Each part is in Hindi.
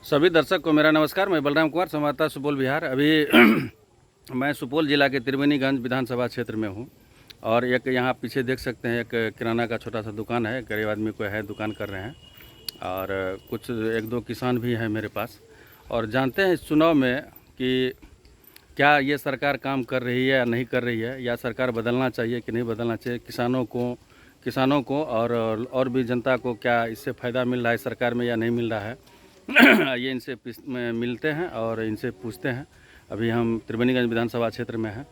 सभी दर्शक को मेरा नमस्कार। मैं बलराम कुमार, संवाददाता सुपौल बिहार। अभी मैं सुपौल जिला के त्रिवेणीगंज विधानसभा क्षेत्र में हूँ और एक यहाँ पीछे देख सकते हैं एक किराना का छोटा सा दुकान है। गरीब आदमी को है, दुकान कर रहे हैं और कुछ एक दो किसान भी हैं मेरे पास। और जानते हैं इस चुनाव में कि क्या ये सरकार काम कर रही है या नहीं कर रही है, या सरकार बदलना चाहिए कि नहीं बदलना चाहिए, किसानों को और भी जनता को क्या इससे फ़ायदा मिल रहा है सरकार में या नहीं मिल रहा है। ये इनसे मिलते हैं और इनसे पूछते हैं। अभी हम त्रिवेणीगंज विधानसभा क्षेत्र में हैं।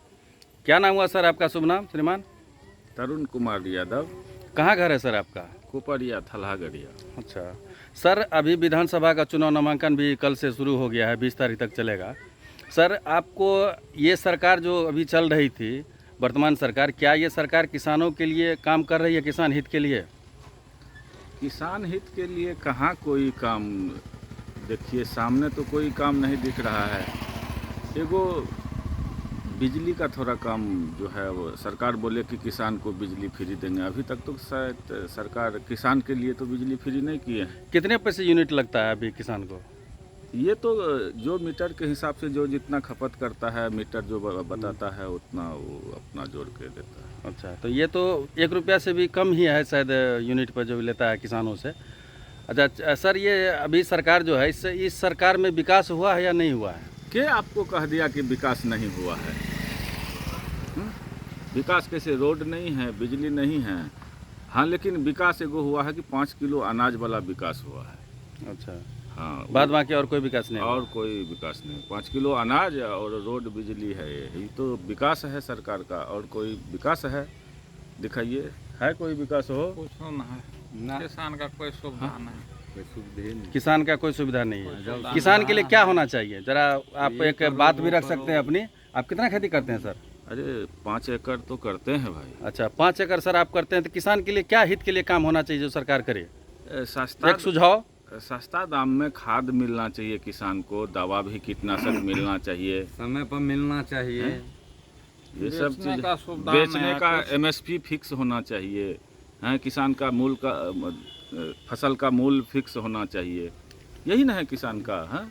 क्या नाम हुआ सर आपका, शुभ नाम श्रीमान? तरुण कुमार यादव। कहाँ घर है सर आपका? कुपरिया थलहागढ़िया। अच्छा सर, अभी विधानसभा का चुनाव नामांकन भी कल से शुरू हो गया है, 20 तारीख तक चलेगा। सर, आपको ये सरकार जो अभी चल रही थी, वर्तमान सरकार, क्या ये सरकार किसानों के लिए काम कर रही है, किसान हित के लिए? किसान हित के लिए कहाँ कोई काम, देखिए सामने तो कोई काम नहीं दिख रहा है। एगो बिजली का थोड़ा काम जो है वो सरकार बोले कि किसान को बिजली फ्री देंगे, अभी तक तो शायद सरकार किसान के लिए तो बिजली फ्री नहीं किए हैं। कितने पैसे यूनिट लगता है अभी किसान को? ये तो जो मीटर के हिसाब से जो जितना खपत करता है, मीटर जो बताता है उतना वो अपना जोड़ के देता है। अच्छा, तो ये तो 1 रुपया से भी कम ही है शायद यूनिट पर जो लेता है किसानों से। अच्छा सर, ये अभी सरकार जो है, इस सरकार में विकास हुआ है या नहीं हुआ है? के आपको कह दिया कि विकास नहीं हुआ है? विकास कैसे? रोड नहीं है, बिजली नहीं है। हाँ, लेकिन विकास एगो हुआ है कि 5 किलो अनाज वाला विकास हुआ है। अच्छा, हाँ, बाद बाकी और कोई विकास नहीं? और कोई विकास नहीं। 5 किलो अनाज और रोड बिजली है, यही तो विकास है सरकार का। और कोई विकास है दिखाइए, है कोई विकास हो? कुछ ना है, किसान का कोई सुविधा नहीं। किसान का कोई सुविधा नहीं है। किसान के लिए क्या होना चाहिए, जरा आप एक बात भी रख सकते हैं अपनी। आप कितना खेती करते हैं सर? अरे 5 एकड़ तो करते हैं भाई। अच्छा, 5 एकड़ सर आप करते हैं, तो किसान के लिए क्या हित के लिए काम होना चाहिए जो सरकार करे? सस्ता एक सुझाव। सस्ता दाम में खाद मिलना चाहिए किसान को, दवा भी कीटनाशक मिलना चाहिए, समय पर मिलना चाहिए। ये सब बेचने चीज का सुविधा बेचने नहीं है, का कुछ- एमएसपी फिक्स होना चाहिए। हैं, किसान का मूल का फसल का मूल फिक्स होना चाहिए। यही ना है किसान का। हैं,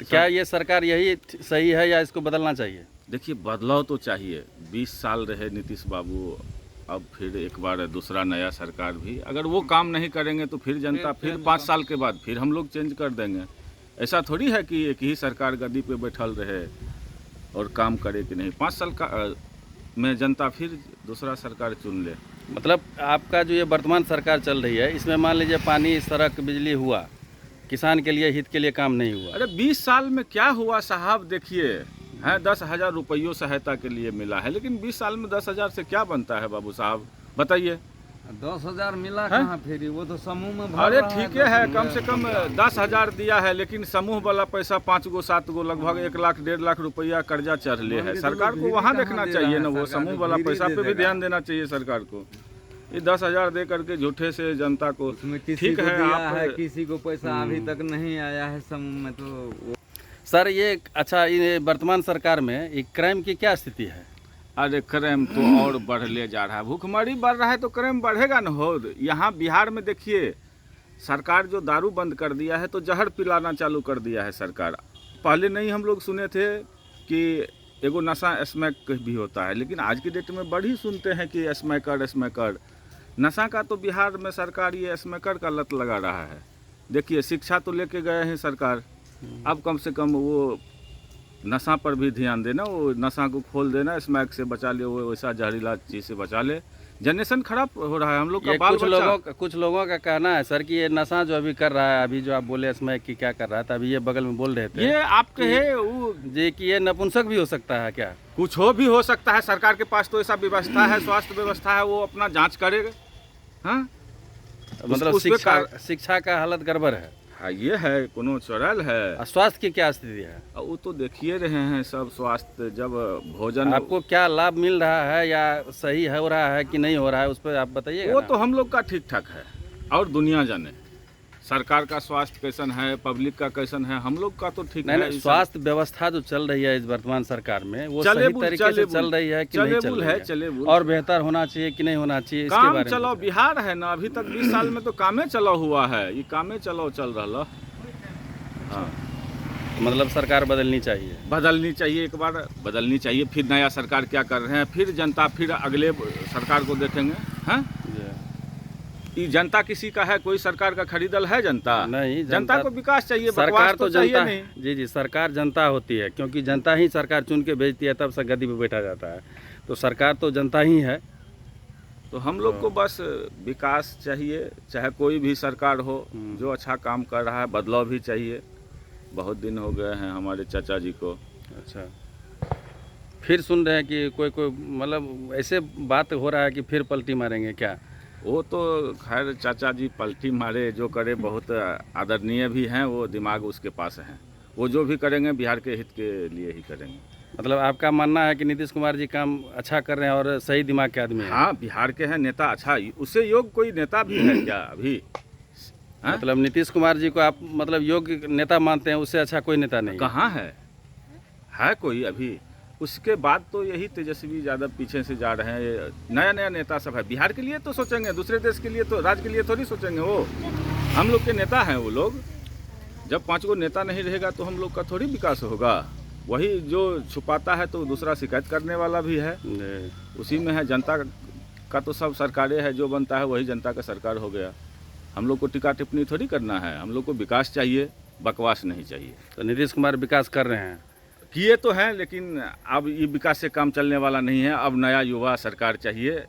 तो क्या ये सरकार यही सही है या इसको बदलना चाहिए? देखिए बदलाव तो चाहिए। 20 साल रहे नीतीश बाबू, अब फिर एक बार दूसरा नया सरकार भी, अगर वो काम नहीं करेंगे तो फिर जनता फिर 5 साल के बाद फिर हम लोग चेंज कर देंगे। ऐसा थोड़ी है कि एक ही सरकार गद्दी पे बैठल रहे और काम करे कि नहीं। 5 साल का में जनता फिर दूसरा सरकार चुन ले। मतलब आपका जो ये वर्तमान सरकार चल रही है, इसमें मान लीजिए पानी, सड़क, बिजली हुआ, किसान के लिए हित के लिए काम नहीं हुआ। अरे 20 साल में क्या हुआ साहब? देखिए हैं, 10,000 रुपयों सहायता के लिए मिला है, लेकिन 20 साल में 10,000 से क्या बनता है बाबू साहब, बताइए। 10,000 मिला हैं? कहाँ फिर? वो तो समूह में भर अरे रहा ठीक है, है, कम से कम 10,000 दिया है, लेकिन समूह वाला पैसा 5 गो 7 गो लगभग 1 लाख 1.5 लाख रुपया कर्जा चढ़ ले है। सरकार को वहाँ देखना चाहिए ना, वो समूह वाला पैसा पे भी ध्यान देना चाहिए सरकार को। ये 10,000 दे करके झूठे से जनता को, उसमें किसी ठीक को है दिया आप है, किसी को पैसा अभी तक नहीं आया है समूह में। तो वो सर ये अच्छा, ये वर्तमान सरकार में एक क्राइम की क्या स्थिति है? अरे क्राइम तो और बढ़ले जा रहा है। भूखमरी बढ़ रहा है तो क्राइम बढ़ेगा ना हो। यहाँ बिहार में देखिए, सरकार जो दारू बंद कर दिया है तो जहर पिलाना चालू कर दिया है सरकार। पहले नहीं हम लोग सुने थे कि एगो नशा स्मैक भी होता है, लेकिन आज की डेट में बड़ी सुनते हैं कि स्मैकर। नशा का तो बिहार में सरकार ये स्मैकर का लत लगा रहा है। देखिए शिक्षा तो लेके गए हैं सरकार, अब कम से कम वो नशा पर भी ध्यान देना, वो नशा को खोल देना, स्मैक से बचा ले, वो वैसा जहरीला चीज़ से बचा ले। जनरेशन खराब हो रहा है हम लोग का। ये बाल कुछ लोगों का कहना है सर कि ये नशा जो अभी कर रहा है, अभी जो आप बोले स्मैक की क्या कर रहा था, अभी ये बगल में बोल रहे थे ये आप कहे वो जी कि ये नपुंसक भी हो सकता है क्या? कुछ हो भी हो सकता है। सरकार के पास तो ऐसा व्यवस्था है, स्वास्थ्य व्यवस्था है, वो अपना जांच करेगा। हाँ, मतलब उस पे शिक्षा का हालत गड़बड़ है। हाँ, ये है कोनो चौड़ल है। और स्वास्थ्य की क्या स्थिति है? वो तो देखिए रहे हैं सब। स्वास्थ्य जब भोजन, आपको क्या लाभ मिल रहा है या सही हो रहा है कि नहीं हो रहा है, उस पर आप बताइए। वो तो हम लोग का ठीक ठाक है, और दुनिया जाने सरकार का स्वास्थ्य कैसन है, पब्लिक का कैसन है। हम लोग का तो ठीक है। नहीं, स्वास्थ्य व्यवस्था जो चल रही है इस वर्तमान सरकार में, वो सही चलेबुल- तरीके से चलेबुल- चल रही है कि नहीं चल चलेबुल रही है, है? चलेबुल। और बेहतर होना चाहिए कि नहीं होना चाहिए, इसके काम बारे में चलाओ, बताइए। बिहार है ना, अभी तक 20 साल में तो कामे चलाओ हुआ है। ये कामे चलाओ चल रहा। हाँ, मतलब सरकार बदलनी चाहिए। बदलनी चाहिए, एक बार बदलनी चाहिए, फिर नया सरकार क्या कर रहे हैं, फिर जनता फिर अगले सरकार को देखेंगे। हाँ, ये जनता किसी का है, कोई सरकार का खरीदल है जनता? नहीं, जनता को विकास चाहिए, सरकार बकवास तो चाहिए जनता नहीं। जी जी, सरकार जनता होती है, क्योंकि जनता ही सरकार चुन के भेजती है, तब से गद्दी पे बैठा जाता है। तो सरकार तो जनता ही है। तो हम लोग को बस विकास चाहिए, चाहे कोई भी सरकार हो, जो अच्छा काम कर रहा है, बदलाव भी चाहिए। बहुत दिन हो गए हैं हमारे चाचा जी को। अच्छा, फिर सुन रहे हैं कि कोई कोई मतलब ऐसे बात हो रहा है कि फिर पलटी मारेंगे क्या? वो तो खैर चाचा जी पलटी मारे जो करे, बहुत आदरणीय भी हैं, वो दिमाग उसके पास है। वो जो भी करेंगे बिहार के हित के लिए ही करेंगे। मतलब आपका मानना है कि नीतीश कुमार जी काम अच्छा कर रहे हैं और सही दिमाग के आदमी हैं? हाँ, बिहार के हैं नेता, अच्छा उससे योग कोई नेता भी है क्या अभी? हाँ? मतलब नीतीश कुमार जी को आप मतलब योग्य नेता मानते हैं, उससे अच्छा कोई नेता नहीं? कहाँ है कोई अभी? उसके बाद तो यही तेजस्वी ज़्यादा पीछे से जा रहे हैं। ये नया नया नेता सब है। बिहार के लिए तो सोचेंगे, दूसरे देश के लिए तो, राज्य के लिए थोड़ी सोचेंगे। वो हम लोग के नेता हैं वो लोग। जब 5 गो नेता नहीं रहेगा तो हम लोग का थोड़ी विकास होगा। वही जो छुपाता है तो दूसरा शिकायत करने वाला भी है, उसी में है। जनता का तो सब सरकारें है, जो बनता है वही जनता का सरकार हो गया। हम लोग को टिक्का टिप्पणी थोड़ी करना है, हम लोग को विकास चाहिए, बकवास नहीं चाहिए। तो नीतीश कुमार विकास कर रहे हैं? किए तो हैं, लेकिन अब ये विकास से काम चलने वाला नहीं है। अब नया युवा सरकार चाहिए।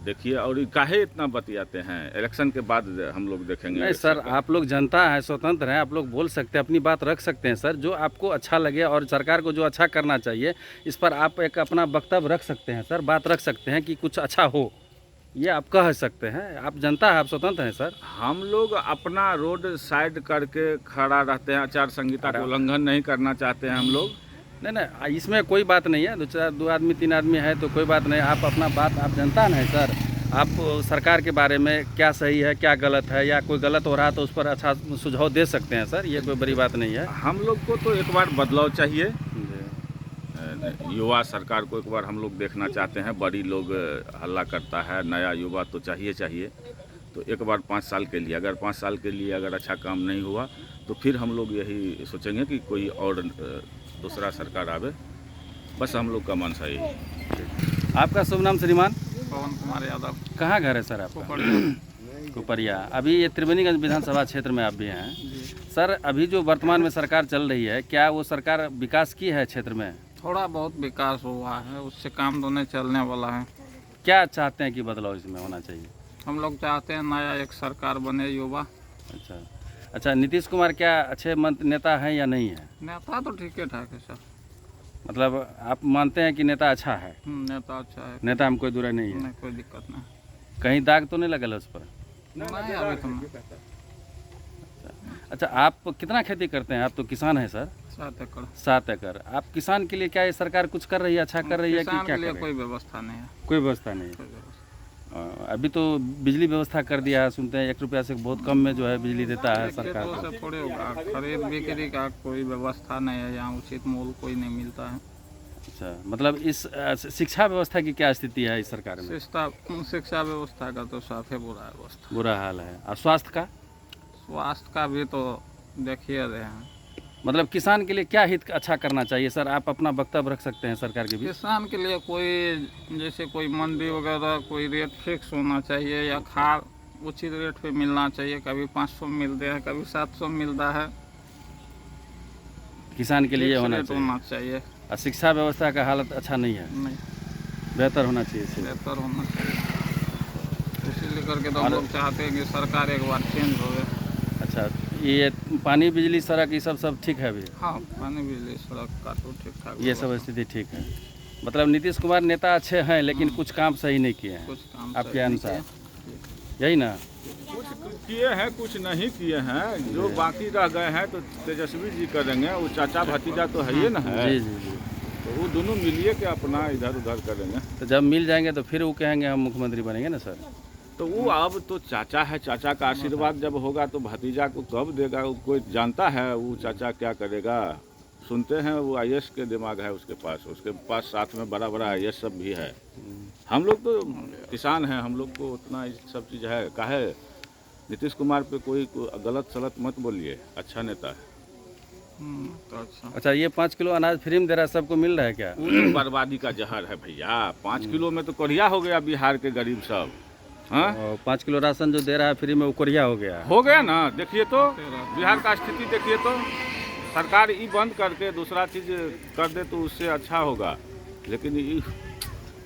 देखिए, और ये काहे इतना बतियाते हैं? इलेक्शन के बाद हम लोग देखेंगे। नहीं सर, आप लोग जनता है, स्वतंत्र हैं, आप लोग बोल सकते हैं, अपनी बात रख सकते हैं सर। जो आपको अच्छा लगे और सरकार को जो अच्छा करना चाहिए, इस पर आप एक अपना वक्तव्य रख सकते हैं सर, बात रख सकते हैं कि कुछ अच्छा हो, ये आप कह सकते हैं। आप जनता है, आप स्वतंत्र हैं सर। हम लोग अपना रोड साइड करके खड़ा रहते हैं, आचार संहिता का उल्लंघन नहीं करना चाहते हैं हम लोग। नहीं, इसमें कोई बात नहीं है। दो आदमी 3 आदमी है तो कोई बात नहीं। आप अपना बात, आप जनता है सर, आप सरकार के बारे में क्या सही है क्या गलत है, या कोई गलत हो रहा है तो उस पर अच्छा सुझाव दे सकते हैं सर, ये कोई बड़ी बात नहीं है। हम लोग को तो एक बार बदलाव चाहिए, युवा सरकार को एक बार हम लोग देखना चाहते हैं। बड़ी लोग हल्ला करता है, नया युवा तो चाहिए। तो एक बार 5 साल के लिए, अगर 5 साल के लिए अगर अच्छा काम नहीं हुआ तो फिर हम लोग यही सोचेंगे कि कोई और दूसरा सरकार आवे। बस हम लोग का मनसा यही है। आपका शुभ नाम श्रीमान? पवन कुमार यादव। कहाँ घर है सर आपका? कुपरिया। अभी ये त्रिवेणीगंज विधानसभा क्षेत्र में आप भी हैं सर। अभी जो वर्तमान में सरकार चल रही है, क्या वो सरकार विकास की है क्षेत्र में? थोड़ा बहुत विकास हुआ है, उससे काम तो नहीं चलने वाला है। क्या चाहते हैं कि बदलाव इसमें होना चाहिए? हम लोग चाहते हैं नया एक सरकार बने, युवा। अच्छा, नीतीश कुमार क्या अच्छे नेता हैं या नहीं है? नेता तो ठीक ठाक है सर। मतलब आप मानते हैं कि नेता अच्छा है? नेता अच्छा है, नेता में कोई दूर नहीं है? नहीं, कोई दिक्कत नहीं। कहीं दाग तो नहीं लगल उस पर? नहीं, अभी तो नहीं। अच्छा, आप कितना खेती करते हैं? आप तो किसान हैं सर। 7 एकड़। 7 एकड़। आप किसान के लिए क्या ये सरकार कुछ कर रही है, अच्छा कर रही है कि क्या किसान के लिए कर रही कोई व्यवस्था नहीं है। कोई व्यवस्था नहीं? कोई व्यवस्था। अभी तो बिजली व्यवस्था कर दिया है, सुनते हैं 1 रुपया से बहुत कम में जो है बिजली देता है सरकार। खेतों से थोड़े होगा, खरीद बिक्री का कोई व्यवस्था नहीं है यहाँ, उचित मूल्य कोई नहीं मिलता है। अच्छा, मतलब इस शिक्षा व्यवस्था की क्या स्थिति है इस सरकार में? शिक्षा व्यवस्था का तो साफे बुरा है अवस्था। बुरा हाल है। और स्वास्थ्य का? स्वास्थ्य का भी तो देखिए रहे हैं। मतलब किसान के लिए क्या हित अच्छा करना चाहिए सर? आप अपना वक्तव्य रख सकते हैं सरकार के बीच। किसान के लिए कोई जैसे कोई मंडी वगैरह कोई रेट फिक्स होना चाहिए, या खाद उचित रेट पे मिलना चाहिए। कभी 500 मिलते हैं, कभी 700 मिलता है। किसान के लिए होना चाहिए। और शिक्षा व्यवस्था का हालत अच्छा नहीं है? नहीं, बेहतर होना चाहिए। बेहतर होना चाहिए। इसीलिए करके तो हम लोग चाहते हैं कि सरकार एक बार चेंज हो गए। अच्छा, ये पानी बिजली सड़क ये सब ठीक है अभी? हाँ, पानी बिजली सड़क का तो ठीक ठाक, ये सब स्थिति ठीक है। मतलब नीतीश कुमार नेता अच्छे हैं, लेकिन कुछ काम सही नहीं किए हैं कुछ काम आपके अनुसार, यही ना? कुछ किए हैं, कुछ नहीं किए हैं। जो बाकी रह गए हैं तो तेजस्वी जी करेंगे। वो चाचा भतीजा तो है ही ना है। जी जी जी। तो वो दोनों मिलिए के अपना इधर उधर करेंगे। तो जब मिल जाएंगे तो फिर वो कहेंगे हम मुख्यमंत्री बनेंगे ना सर? तो वो अब तो चाचा है, चाचा का आशीर्वाद जब होगा तो भतीजा को कब देगा? वो कोई जानता है वो चाचा क्या करेगा? सुनते हैं वो IAS के दिमाग है उसके पास साथ में बड़ा IAS सब भी है। हम लोग तो किसान हैं, हम लोग को उतना सब चीज़ है काहे नीतीश कुमार पे कोई गलत सलत मत बोलिए, अच्छा नेता है। तो अच्छा। अच्छा, ये 5 किलो अनाज फ्री में दे रहा है, सबको मिल रहा है क्या? वो तो बर्बादी का जहर है भैया। 5 किलो में तो कोरिया हो गया बिहार के गरीब सब। हाँ, 5 किलो राशन जो दे रहा है फ्री में, वो कोरिया हो गया है। हो गया ना। देखिए तो बिहार का स्थिति देखिए तो, सरकार ये बंद करके दूसरा चीज कर दे तो उससे अच्छा होगा। लेकिन ये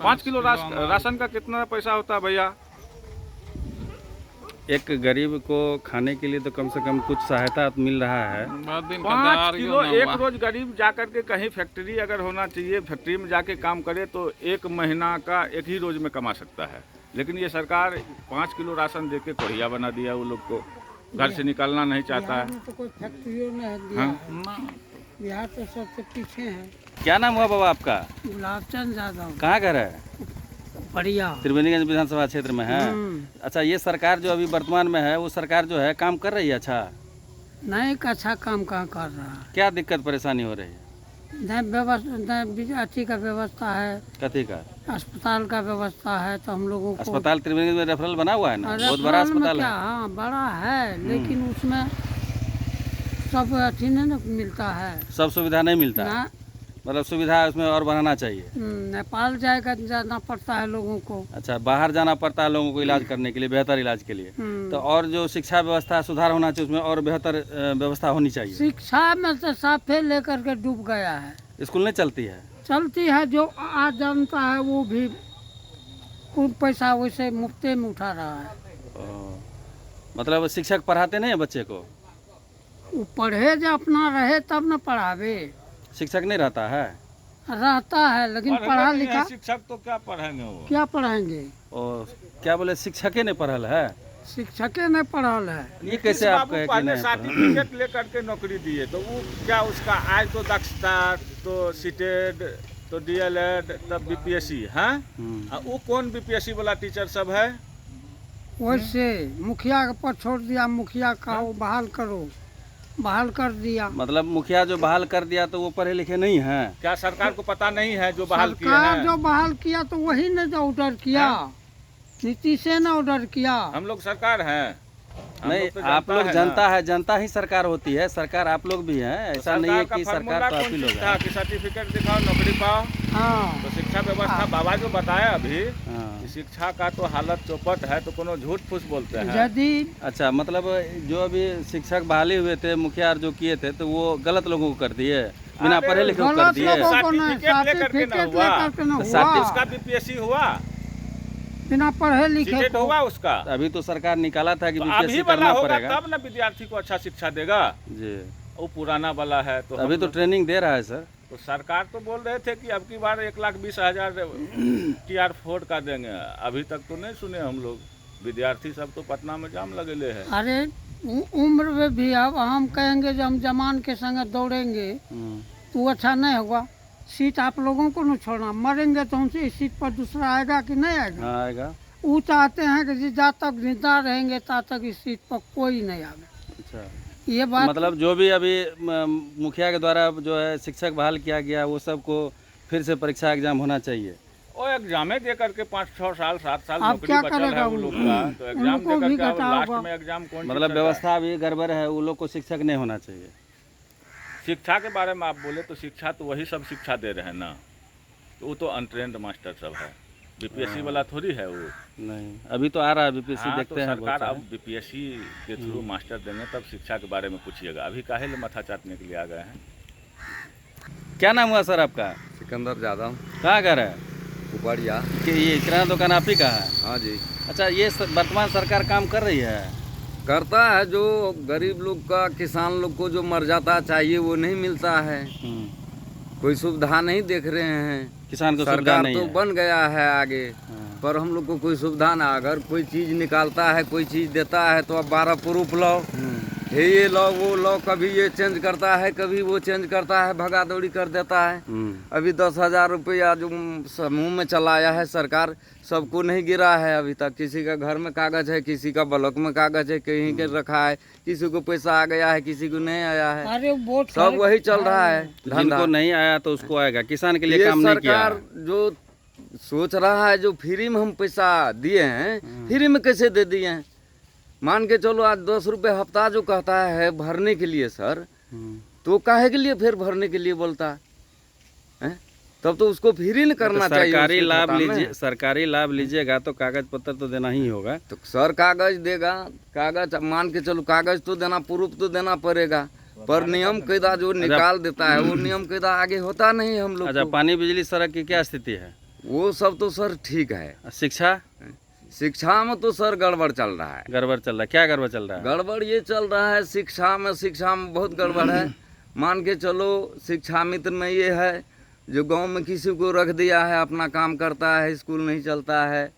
5 किलो राशन का कितना पैसा होता है भैया? एक गरीब को खाने के लिए तो कम से कम कुछ सहायता मिल रहा है। 5 किलो एक रोज गरीब जाकर के कहीं फैक्ट्री अगर होना चाहिए, फैक्ट्री में जाके काम करे तो 1 महीना का एक ही रोज में कमा सकता है। लेकिन ये सरकार 5 किलो राशन दे के कोढ़िया बना दिया, वो लोग को घर से निकलना नहीं चाहता है। तो कोई फैक्ट्रियों नहीं दिया। हाँ? बिहार तो सबसे पीछे है। क्या नाम हुआ बाबा आपका? गुलाबचंद यादव। कहाँ घर है? बढ़िया। त्रिवेणीगंज विधानसभा क्षेत्र में है। अच्छा, ये सरकार जो अभी वर्तमान में है, वो सरकार जो है काम कर रही है? अच्छा, नहीं अच्छा काम कहाँ कर रहा है। क्या दिक्कत परेशानी हो रही है? नहीं व्यवस्था, नहीं अथी का व्यवस्था है, कथी का? अस्पताल का व्यवस्था है। तो हम लोगों को अस्पताल त्रिवेणीगंज में रेफरल बना हुआ है ना, बहुत बड़ा रेफरल में अस्पताल क्या, है। हाँ बड़ा है, लेकिन उसमें सब अथी नहीं ना मिलता है सब सुविधा नहीं मिलता है। ना। मतलब सुविधा उसमें और बढ़ाना चाहिए। नेपाल जाना पड़ता है लोगों को। अच्छा, बाहर जाना पड़ता है लोगों को इलाज करने के लिए, बेहतर इलाज के लिए। तो और जो शिक्षा व्यवस्था सुधार होना चाहिए, उसमें और बेहतर व्यवस्था होनी चाहिए। शिक्षा में तो साफे लेकर के डूब गया है। स्कूल नहीं चलती है? चलती है, जो आज जानता है वो भी कुछ पैसा वैसे मुफ्ते में उठा रहा है। मतलब शिक्षक पढ़ाते नहीं है बच्चे को? वो पढ़े जो अपना रहे तब न पढ़ावे। शिक्षक नहीं रहता है? रहता है, लेकिन पढ़ा लिखा शिक्षक तो क्या पढ़ेंगे वो? क्या पढ़ाएंगे? और क्या बोले, शिक्षके नहीं पढ़ल है? शिक्षके नहीं पढ़ल है। ये कैसे आप कहे कि पहले नहीं पढ़ल? सर्टिफिकेट लेकर के नौकरी दिए तो वो क्या उसका आज तो दक्षता, तो सीटेड, तो डीएलएड, तब बीपीएससी है। वो कौन बीपीएससी वाला टीचर सब है? वैसे मुखिया के पर छोड़ दिया, मुखिया का वो बहाल करो, बहाल कर दिया। मतलब मुखिया जो बहाल कर दिया तो वो पढ़े लिखे नहीं है? क्या सरकार को पता नहीं है जो बहाल किया सरकार है? जो बहाल किया तो वही ने जो ऑर्डर किया, नीतीश ने ऑर्डर किया। हम लोग सरकार है? हम नहीं, लोग तो आप लोग ना। जनता है, जनता ही सरकार होती है। सरकार आप लोग भी हैं, ऐसा नहीं है कि सरकार तो आप ही लोग था हैं। कि सर्टिफिकेट दिखाओ, नौकरी पाओ। हाँ, तो शिक्षा व्यवस्था बाबा जो बताया अभी, हाँ। कि शिक्षा का तो हालत चौपट है, तो कोनो झूठ फूस बोलते हैं। यदि अच्छा, मतलब जो अभी शिक्षक बहाली हुए थे, मुखिया जो किए थे, तो वो गलत लोगों को कर दिए, बिना अरे पढ़े लिखे को कर गलत दिए। लोगों को नहीं, सर्टिफिकेट लेकर के ना सर्टिफिकेट हुआ। लेकर के न तो हुआ, उसका बीपीएससी हुआ, बिना पढ़े लिखे सीटेट को। हुआ उसका। अभी तो सरकार निकाला था कि तो बीपीएससी अभी वाला करना होगा पड़ेगा। तब ना विद्यार्थी को अच्छा शिक्षा देगा। जी, वो पुराना वाला है तो अभी हम तो लोग- ट्रेनिंग दे रहा है सर। तो सरकार तो बोल रहे थे कि अब की बार 1,20,000 TR4 का देंगे। अभी तक तो नहीं सुने हम लोग। विद्यार्थी सब तो पटना में जाम लगेले है। अरे उम्र में भी अब हम कहेंगे जो हम जमान के संग दौड़ेंगे तो अच्छा नहीं होगा। सीट आप लोगों को न छोड़ना, मरेंगे तो हमसे इस सीट पर दूसरा आएगा कि नहीं आएगा। हाँ, आएगा। वो चाहते हैं कि जब तक जिंदा रहेंगे तब तक इस सीट पर कोई नहीं आवे। अच्छा, ये बात मतलब जो भी अभी मुखिया के द्वारा जो है शिक्षक बहाल किया गया, वो सबको फिर से परीक्षा एग्जाम होना चाहिए। और एग्जामे दे करके 5-6 साल 7 साल अब नौकरी क्या बचल करेगा है वो लोग का, तो एग्जाम उनको दे भी करके घटा लास्ट होगा। में एग्जाम कौन मतलब जीतेगा? व्यवस्था भी गड़बड़ है, वो लोग को शिक्षक नहीं होना चाहिए। शिक्षा के बारे में आप बोले तो शिक्षा तो वही सब शिक्षा दे रहे हैं ना, तो वो तो अनट्रेंड मास्टर सब है। बीपीएससी वाला थोड़ी है वो। नहीं, अभी तो आ रहा है बीपीएससी, हाँ, देखते तो हैं सरकार बहुत अब बीपीएससी के थ्रू मास्टर देंगे तब शिक्षा के बारे में पूछिएगा। अभी काहे ले मथा चाटने के लिए आ गए हैं? सारे। क्या नाम हुआ सर आपका? सिकंदर यादव, कहाँ घर है? उपरिया। कि ये किराना दुकान आप ही का है? हाँ जी, अच्छा, ये वर्तमान सरकार काम कर रही है? करता है। जो गरीब लोग का, किसान लोग को जो मर्यादा चाहिए वो नहीं मिलता है। कोई सुविधा नहीं देख रहे हैं। किसान को सुविधा सरकार नहीं तो है। बन गया है आगे, हाँ। पर हम लोग को कोई सुविधा ना। अगर कोई चीज़ निकालता है, कोई चीज़ देता है, तो अब 12 प्रूफ लो, ये लो वो लो, कभी ये चेंज करता है, कभी वो चेंज करता है, भगा दौड़ी कर देता है। अभी 10,000 रुपया जो समूह में चलाया है सरकार, सबको नहीं गिरा है अभी तक। किसी का घर में कागज है, किसी का ब्लॉक में कागज है, कहीं के रखा है, किसी को पैसा आ गया है, किसी को नहीं आया है। अरे वोट सब वही चल रहा है धंधा। जिनको नहीं आया तो उसको आएगा। किसान के लिए ये काम नहीं किया सरकार है। जो सोच रहा है, जो फ्री में हम पैसा दिए हैं, फ्री में कैसे दे दिए हैं? मान के चलो आज 10 रुपये हफ्ता जो कहता है भरने के लिए सर, तो काहे के लिए फिर भरने के लिए बोलता है? तब तो उसको फ्री नहीं करना चाहिए। सरकारी उसके लाभ खाता में। लीजिए, सरकारी लाभ लीजिएगा तो कागज पत्र तो देना ही होगा। तो सर कागज देगा, कागज मान के चलो कागज तो देना, प्रूफ तो देना पड़ेगा, पर नियम कायदा जो निकाल देता है वो नियम कायदा आगे होता नहीं हम लोग अच्छा, को। पानी बिजली सड़क की क्या स्थिति है? वो सब तो सर ठीक है। शिक्षा शिक्षा में तो सर गड़बड़ चल रहा है। गड़बड़ चल रहा है? क्या गड़बड़ चल रहा है? गड़बड़ ये चल रहा है शिक्षा में बहुत गड़बड़ है। मान के चलो शिक्षा मित्र में ये है जो गांव में किसी को रख दिया है, अपना काम करता है, स्कूल नहीं चलता है,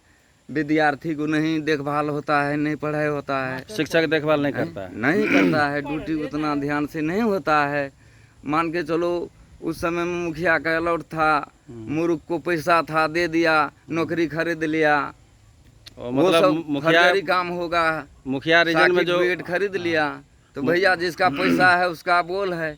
विद्यार्थी को नहीं देखभाल होता है, नहीं पढ़ाई होता है, शिक्षक देखभाल नहीं करता है। नहीं करता है, ड्यूटी उतना ध्यान से नहीं होता है। मान के चलो उस समय में मुखिया का अलॉट था, मूर्ख को पैसा था दे दिया, नौकरी खरीद लिया, और वो मतलब सब फर्जी काम होगा, मुखिया रीजन में जो सर्टिफिकेट खरीद लिया, तो भैया जिसका पैसा है उसका बोल है।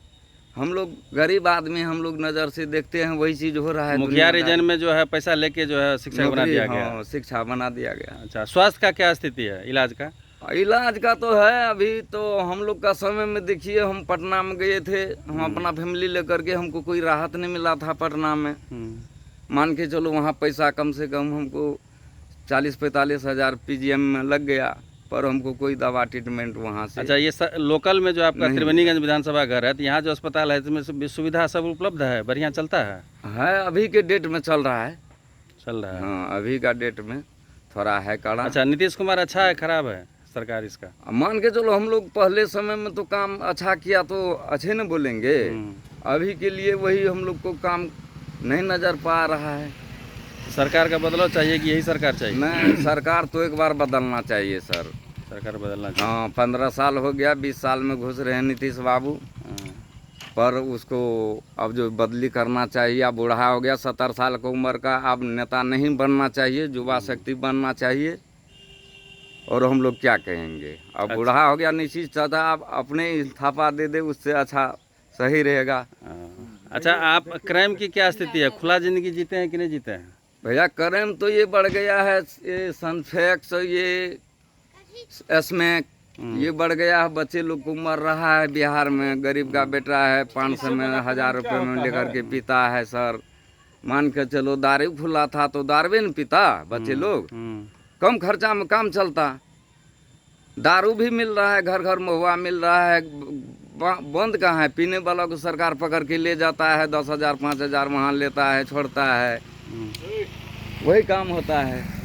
हम लोग गरीब आदमी, हम लोग नजर से देखते हैं वही चीज हो रहा है। मुखिया रीजन में जो है पैसा लेके जो है शिक्षक बना दिया गया। हाँ, शिक्षा बना दिया गया। अच्छा, स्वास्थ्य का क्या स्थिति है, इलाज का? इलाज का तो है, अभी तो हम लोग का समय में देखिए हम पटना में गए थे, हम अपना फैमिली लेकर के, हमको कोई राहत नहीं मिला था पटना में। मान के चलो वहाँ पैसा कम से कम हमको 40-45 हज़ार PGM में लग गया, पर हमको कोई दवा ट्रीटमेंट वहाँ से। अच्छा, ये लोकल में जो आपका त्रिवेणीगंज विधानसभा घर है, तो यहाँ जो अस्पताल है इसमें सुविधा सब उपलब्ध है, बढ़िया चलता है? अभी के डेट में चल रहा है। चल रहा है। हाँ, अभी का डेट में थोड़ा है कड़ा। अच्छा, नीतीश कुमार अच्छा है खराब है सरकार इसका? मान के चलो हम लोग पहले समय में तो काम अच्छा किया तो अच्छे न बोलेंगे, अभी के लिए वही हम लोग को काम नहीं नजर पा रहा है। सरकार का बदलाव चाहिए कि यही सरकार चाहिए? नहीं, सरकार तो एक बार बदलना चाहिए सर। सरकार बदलना चाहिए। हाँ, 15 साल हो गया, 20 साल में घुस रहे हैं नीतीश बाबू, पर उसको अब जो बदली करना चाहिए। अब बूढ़ा हो गया, 70 साल की उम्र का, अब नेता नहीं बनना चाहिए, युवा शक्ति बनना चाहिए। और हम लोग क्या कहेंगे, अब बूढ़ा हो गया, नीतीश चाहता अब अपने इस्तीफा दे दे, उससे अच्छा सही रहेगा। अच्छा, आप क्राइम की क्या स्थिति है? खुला जिंदगी जीते हैं कि नहीं जीते हैं? भैया क्राइम तो ये बढ़ गया है, ये सनफैक्स, ये स्मैक, ये बढ़ गया है। बच्चे लोग को मर रहा है बिहार में। गरीब का बेटा है 500 में 1000 रुपये में लेकर के पीता है सर। मान के चलो दारू खुला था तो दारू न पीता बच्चे लोग, कम खर्चा में काम चलता। दारू भी मिल रहा है, घर घर महुआ मिल रहा है, बंद कहाँ है? पीने वाला को सरकार पकड़ के ले जाता है, 10,000 5,000 वहाँ लेता है, छोड़ता है, वही काम होता है।